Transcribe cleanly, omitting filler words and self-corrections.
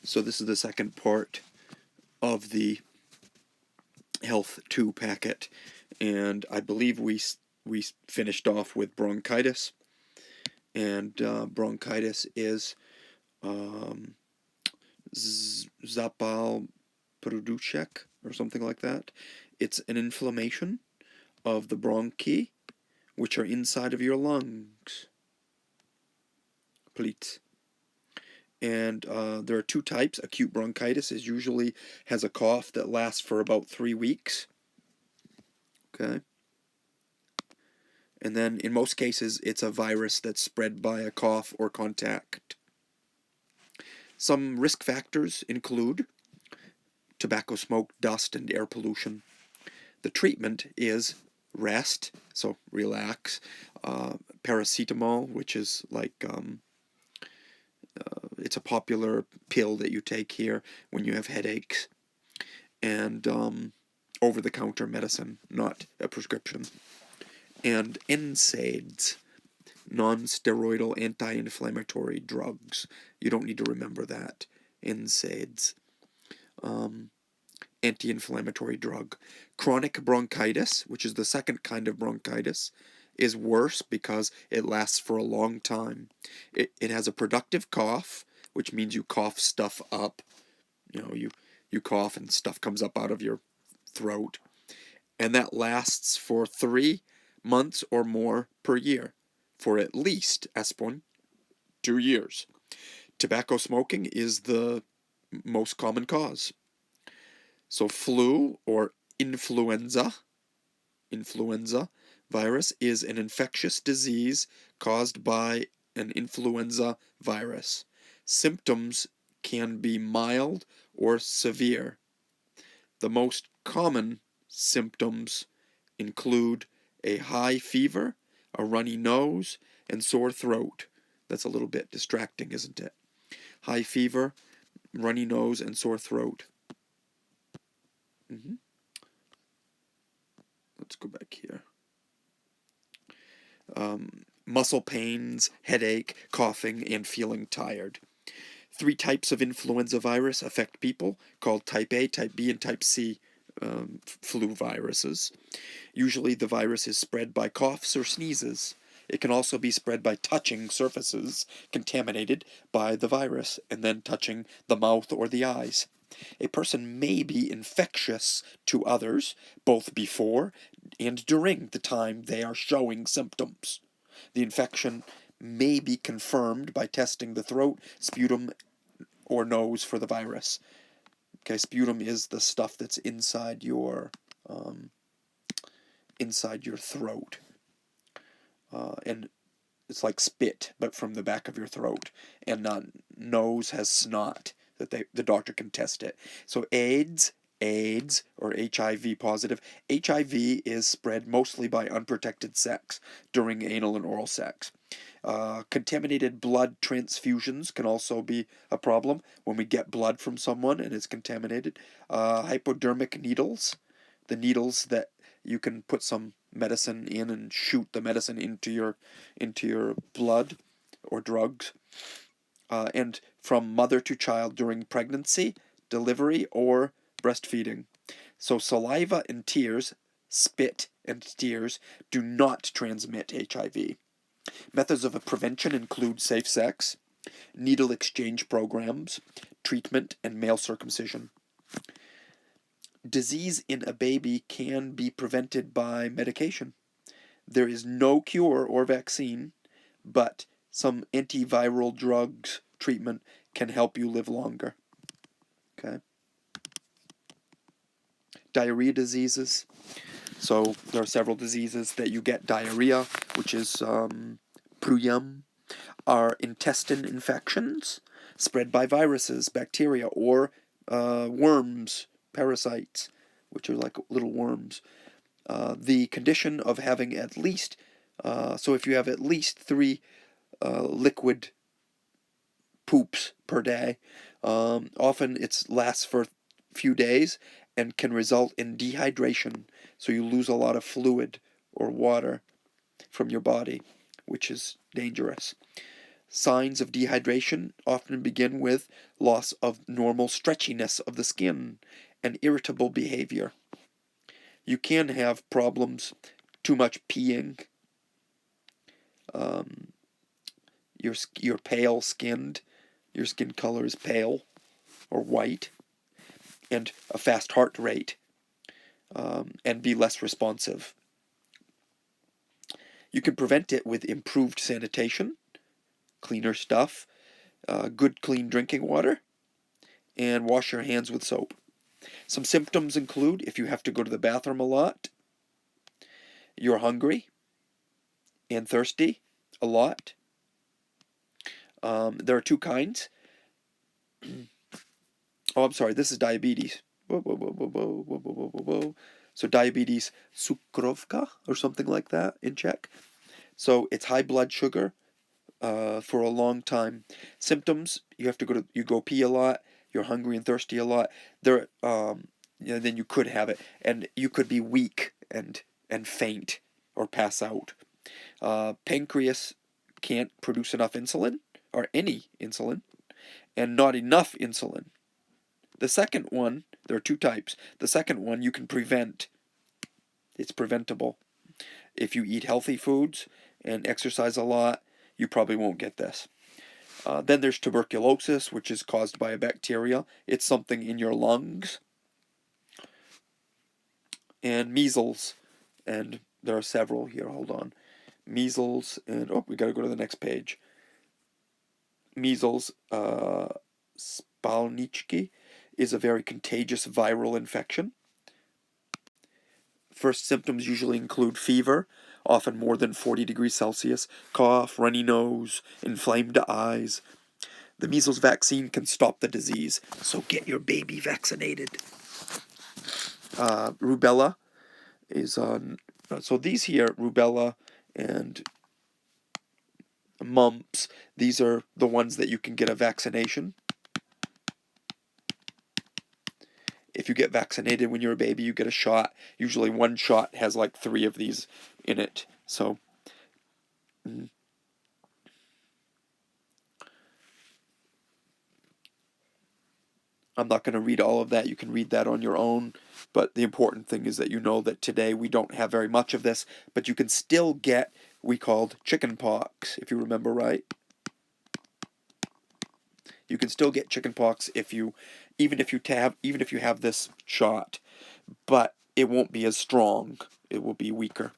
So this is the second part of the Health 2 packet, and I believe we finished off with bronchitis, and bronchitis is Zapal Produchek or something like that. It's an inflammation of the bronchi, which are inside of your lungs. Please. And there are two types. Acute bronchitis usually has a cough that lasts for about 3 weeks. Okay. And then in most cases, it's a virus that's spread by a cough or contact. Some risk factors include tobacco smoke, dust, and air pollution. The treatment is rest, so relax, paracetamol, which is like it's a popular pill that you take here when you have headaches, and over-the-counter medicine, not a prescription. And NSAIDs, non-steroidal anti-inflammatory drugs. You don't need to remember that. NSAIDs. Anti-inflammatory drug. Chronic bronchitis, which is the second kind of bronchitis, is worse because it lasts for a long time. It has a productive cough, which means you cough stuff up. You cough and stuff comes up out of your throat. And that lasts for 3 months or more per year, for at least, Espon, 2 years. Tobacco smoking is the most common cause. So flu or influenza virus is an infectious disease caused by an influenza virus. Symptoms can be mild or severe. The most common symptoms include a high fever, a runny nose, and sore throat. That's a little bit distracting, isn't it? High fever, runny nose, and sore throat. Let's go back here. Muscle pains, headache, coughing, and feeling tired. 3 types of influenza virus affect people, called type A, type B, and type C flu viruses. Usually the virus is spread by coughs or sneezes. It can also be spread by touching surfaces contaminated by the virus and then touching the mouth or the eyes. A person may be infectious to others both before and during the time they are showing symptoms. The infection may be confirmed by testing the throat, sputum, or nose for the virus. Okay, sputum is the stuff that's inside your throat, and it's like spit, but from the back of your throat. And nose has snot that the doctor can test it. So AIDS or HIV positive. HIV is spread mostly by unprotected sex during anal and oral sex. Contaminated blood transfusions can also be a problem when we get blood from someone and it's contaminated. Hypodermic needles, the needles that you can put some medicine in and shoot the medicine into your blood, or drugs. And from mother to child during pregnancy, delivery, or breastfeeding. So saliva and tears, spit and tears, do not transmit HIV. Methods of prevention include safe sex, needle exchange programs, treatment, and male circumcision. Disease in a baby can be prevented by medication. There is no cure or vaccine, but some antiviral drugs treatment can help you live longer. Okay. Diarrhea diseases. So there are several diseases that you get diarrhea, which is prurium, are intestine infections spread by viruses, bacteria, or worms, parasites, which are like little worms. The condition of having at least, so if you have at least 3 liquid poops per day, often it lasts for a few days and can result in dehydration, so you lose a lot of fluid or water from your body, which is dangerous. Signs of dehydration often begin with loss of normal stretchiness of the skin and irritable behavior. You can have problems, too much peeing, you're pale skinned, your skin color is pale or white, and a fast heart rate, and be less responsive. You can prevent it with improved sanitation, cleaner stuff, good clean drinking water, and wash your hands with soap. Some symptoms include if you have to go to the bathroom a lot, you're hungry and thirsty a lot. There are two kinds. Oh, I'm sorry, this is diabetes. Whoa, whoa, whoa, whoa, whoa, whoa, whoa, whoa, whoa, whoa. So diabetes cukrovka or something like that in Czech. So it's high blood sugar for a long time. Symptoms: you have to you go pee a lot. You're hungry and thirsty a lot. Then you could have it, and you could be weak and faint or pass out. Pancreas can't produce enough insulin or any insulin, and not enough insulin. The second one, there are two types. The second one you can prevent. It's preventable. If you eat healthy foods and exercise a lot, you probably won't get this. Then there's tuberculosis, which is caused by a bacteria. It's something in your lungs. And measles, and there are several here. Hold on. Measles, and we got to go to the next page. Measles, spalniczki, is a very contagious viral infection. First symptoms usually include fever, often more than 40 degrees Celsius, cough, runny nose, inflamed eyes. The measles vaccine can stop the disease, so get your baby vaccinated. Rubella is on. So these here, rubella and mumps, these are the ones that you can get a vaccination. If you get vaccinated when you're a baby, you get a shot. Usually one shot has like 3 of these in it. So I'm not going to read all of that. You can read that on your own. But the important thing is that you know that today we don't have very much of this, but you can still get, we called chicken pox, if you remember right. You can still get chicken pox even if you have this shot, but it won't be as strong. It will be weaker.